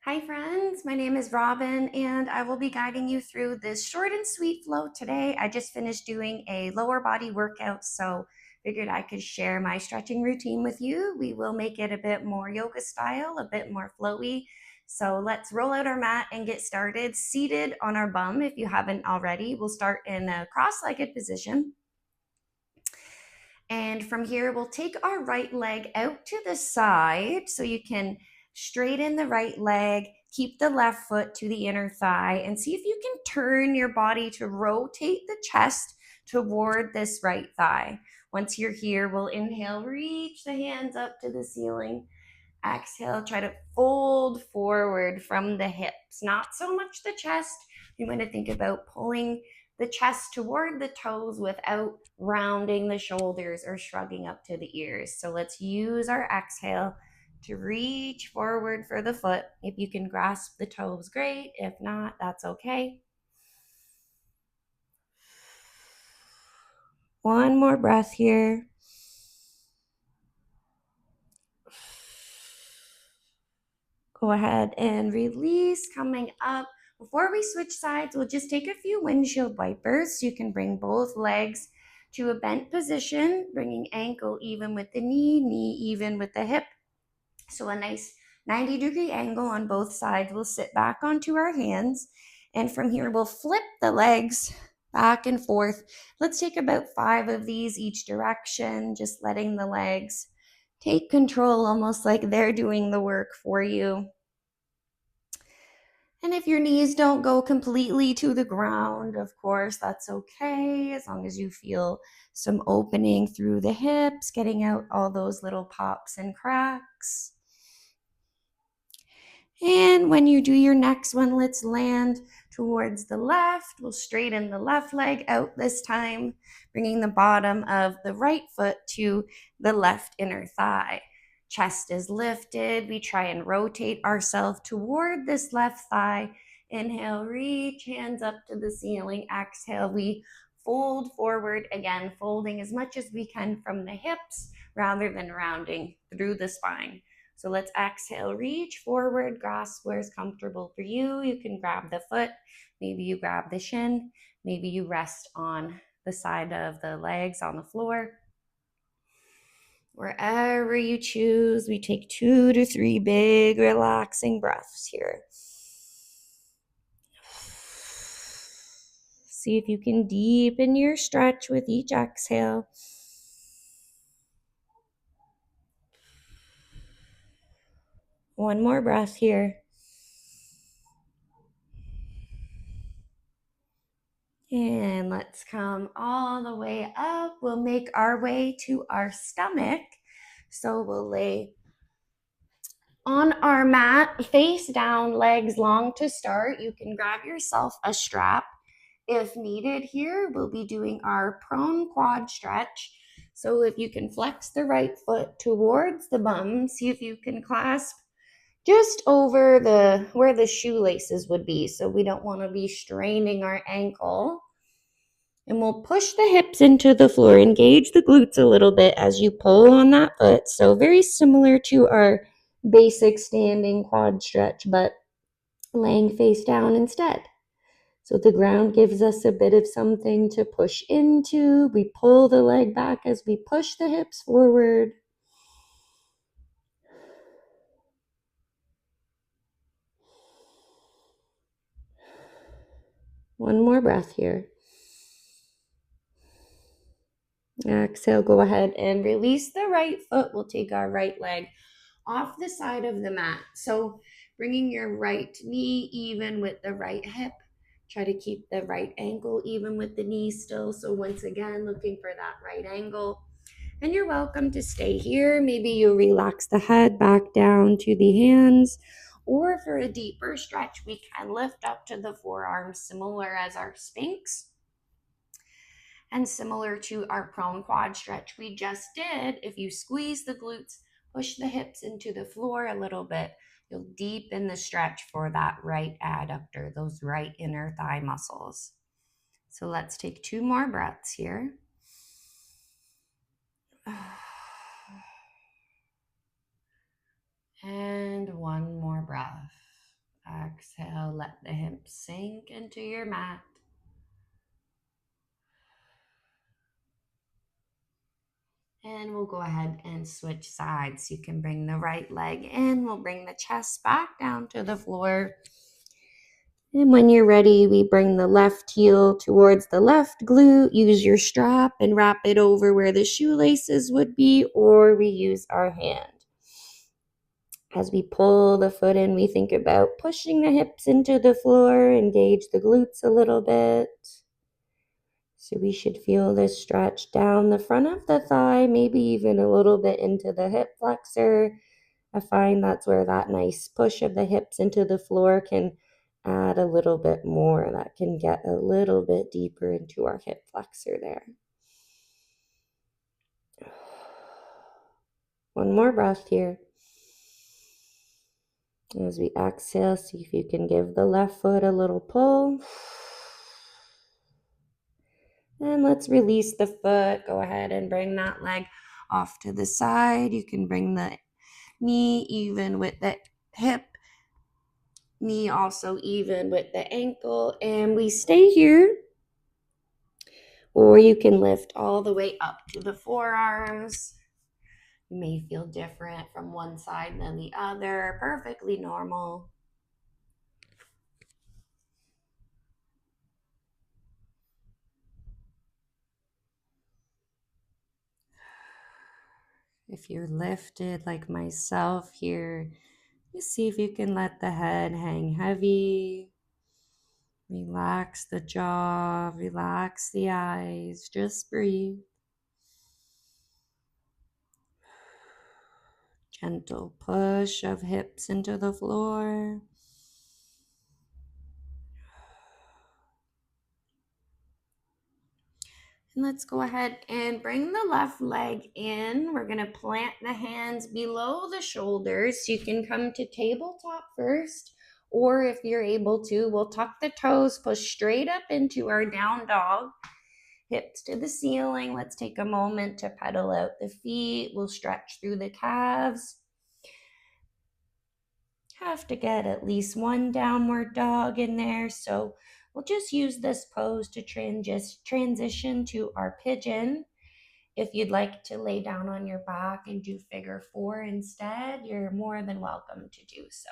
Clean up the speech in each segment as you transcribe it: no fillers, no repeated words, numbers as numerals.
Hi friends, my name is Robin and I will be guiding you through this short and sweet flow today. I just finished doing a lower body workout, so figured I could share my stretching routine with you. We will make it a bit more yoga style, a bit more flowy. So let's roll out our mat and get started. Seated on our bum if you haven't already. We'll start in a cross-legged position. And from here, we'll take our right leg out to the side so you can straighten the right leg, keep the left foot to the inner thigh, and see if you can turn your body to rotate the chest toward this right thigh. Once you're here, we'll inhale, reach the hands up to the ceiling. Exhale, try to fold forward from the hips, not so much the chest. You want to think about pulling the chest toward the toes without rounding the shoulders or shrugging up to the ears. So let's use our exhale to reach forward for the foot. If you can grasp the toes, great. If not, that's okay. One more breath here. Go ahead and release. Coming up, before we switch sides, we'll just take a few windshield wipers. You can bring both legs to a bent position, bringing ankle even with the knee, knee even with the hip. So a nice 90-degree angle on both sides. We'll sit back onto our hands, and from here we'll flip the legs back and forth. Let's take about 5 of these each direction, just letting the legs take control, almost like they're doing the work for you. And if your knees don't go completely to the ground, of course, that's okay, as long as you feel some opening through the hips, getting out all those little pops and cracks. And when you do your next one, let's land towards the left. We'll straighten the left leg out this time, bringing the bottom of the right foot to the left inner thigh. Chest is lifted. We try and rotate ourselves toward this left thigh. Inhale, reach, hands up to the ceiling. Exhale, we fold forward again, folding as much as we can from the hips rather than rounding through the spine. So let's exhale, reach forward, grasp where's comfortable for you. You can grab the foot, maybe you grab the shin, maybe you rest on the side of the legs on the floor. Wherever you choose, we take 2 to 3 big relaxing breaths here. See if you can deepen your stretch with each exhale. One more breath here. And let's come all the way up. We'll make our way to our stomach. So we'll lay on our mat, face down, legs long to start. You can grab yourself a strap if needed here. We'll be doing our prone quad stretch. So if you can flex the right foot towards the bum, see if you can clasp just over where the shoelaces would be. So we don't want to be straining our ankle. And we'll push the hips into the floor, engage the glutes a little bit as you pull on that foot. So very similar to our basic standing quad stretch, but laying face down instead. So the ground gives us a bit of something to push into. We pull the leg back as we push the hips forward. One more breath here. Exhale, go ahead and release the right foot. We'll take our right leg off the side of the mat. So bringing your right knee even with the right hip. Try to keep the right ankle even with the knee still. So once again, looking for that right angle. And you're welcome to stay here. Maybe you relax the head back down to the hands. Or for a deeper stretch, we can lift up to the forearms, similar as our Sphinx. And similar to our prone quad stretch we just did, if you squeeze the glutes, push the hips into the floor a little bit, you'll deepen the stretch for that right adductor, those right inner thigh muscles. So let's take 2 more breaths here. And one more breath. Exhale, let the hips sink into your mat. And we'll go ahead and switch sides. You can bring the right leg in. We'll bring the chest back down to the floor. And when you're ready, we bring the left heel towards the left glute. Use your strap and wrap it over where the shoelaces would be, or we use our hand. As we pull the foot in, we think about pushing the hips into the floor, engage the glutes a little bit. So we should feel this stretch down the front of the thigh, maybe even a little bit into the hip flexor. I find that's where that nice push of the hips into the floor can add a little bit more. That can get a little bit deeper into our hip flexor there. One more breath here. As we exhale, see if you can give the left foot a little pull. And let's release the foot. Go ahead and bring that leg off to the side. You can bring the knee even with the hip, knee also even with the ankle, and we stay here. Or you can lift all the way up to the forearms. You may feel different from one side than the other, perfectly normal. If you're lifted like myself here, just see if you can let the head hang heavy. Relax the jaw, relax the eyes, just breathe. Gentle push of hips into the floor. And let's go ahead and bring the left leg in. We're going to plant the hands below the shoulders. You can come to tabletop first, or if you're able to, we'll tuck the toes, push straight up into our down dog. Hips to the ceiling. Let's take a moment to pedal out the feet. We'll stretch through the calves. Have to get at least one downward dog in there. So we'll just use this pose to transition to our pigeon. If you'd like to lay down on your back and do figure four instead, you're more than welcome to do so.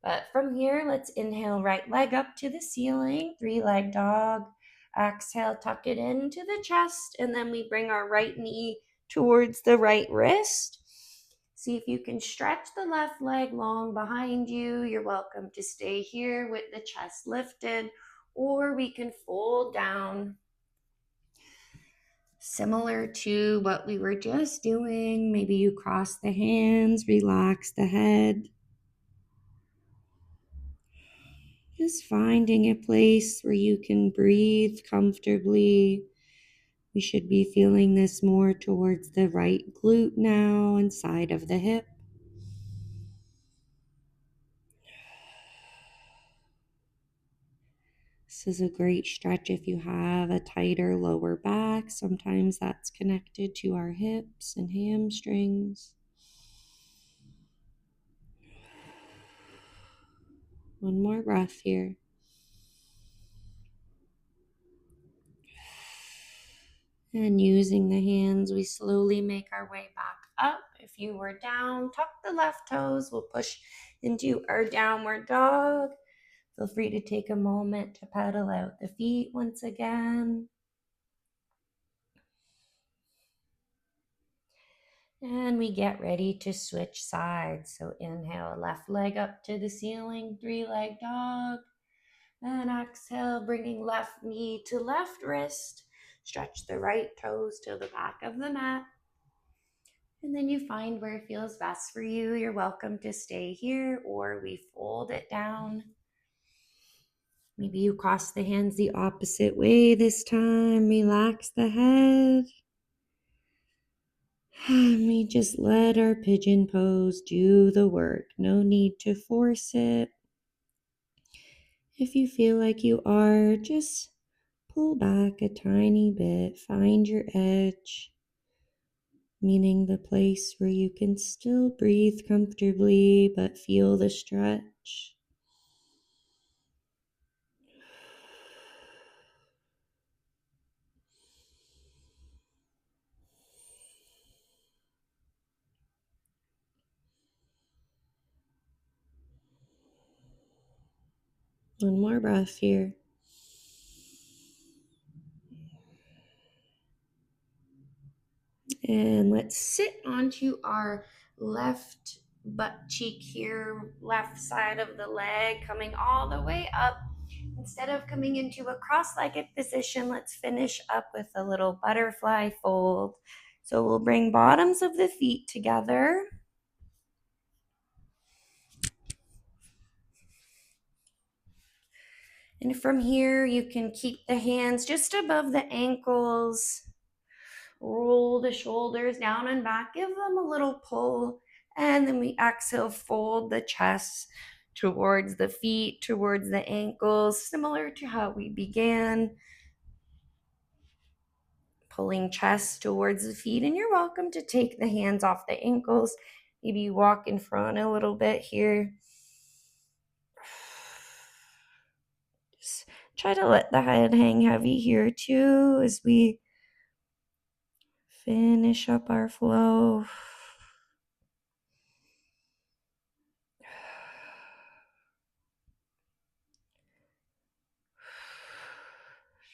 But from here, let's inhale, right leg up to the ceiling, 3-leg dog. Exhale, tuck it into the chest, and then we bring our right knee towards the right wrist. See if you can stretch the left leg long behind you. You're welcome to stay here with the chest lifted, or we can fold down. Similar to what we were just doing. Maybe you cross the hands, relax the head. Just finding a place where you can breathe comfortably. We should be feeling this more towards the right glute now, inside of the hip. This is a great stretch if you have a tighter lower back. Sometimes that's connected to our hips and hamstrings. One more breath here. And using the hands, we slowly make our way back up. If you were down, tuck the left toes. We'll push into our downward dog. Feel free to take a moment to pedal out the feet once again. And we get ready to switch sides. So inhale, left leg up to the ceiling, 3-leg dog. And exhale, bringing left knee to left wrist. Stretch the right toes to the back of the mat. And then you find where it feels best for you. You're welcome to stay here, or we fold it down. Maybe you cross the hands the opposite way this time. Relax the head. And we just let our pigeon pose do the work. No need to force it. If you feel like you are, just pull back a tiny bit. Find your edge, meaning the place where you can still breathe comfortably but feel the stretch. One more breath here. And let's sit onto our left butt cheek here, left side of the leg, coming all the way up. Instead of coming into a cross-legged position, let's finish up with a little butterfly fold. So we'll bring bottoms of the feet together. And from here, you can keep the hands just above the ankles. Roll the shoulders down and back. Give them a little pull. And then we exhale, fold the chest towards the feet, towards the ankles, similar to how we began. Pulling chest towards the feet. And you're welcome to take the hands off the ankles. Maybe walk in front a little bit here. Just try to let the head hang heavy here too as we finish up our flow.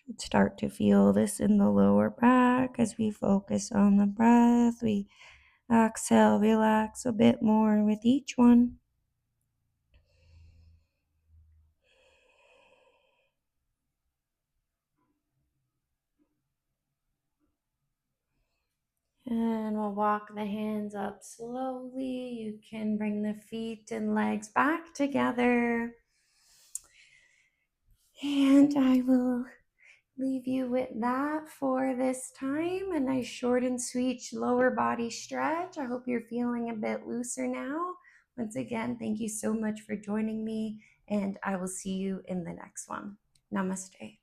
Should start to feel this in the lower back as we focus on the breath. We exhale, relax a bit more with each one. And we'll walk the hands up slowly. You can bring the feet and legs back together. And I will leave you with that for this time. A nice short and sweet lower body stretch. I hope you're feeling a bit looser now. Once again, thank you so much for joining me, and I will see you in the next one. Namaste.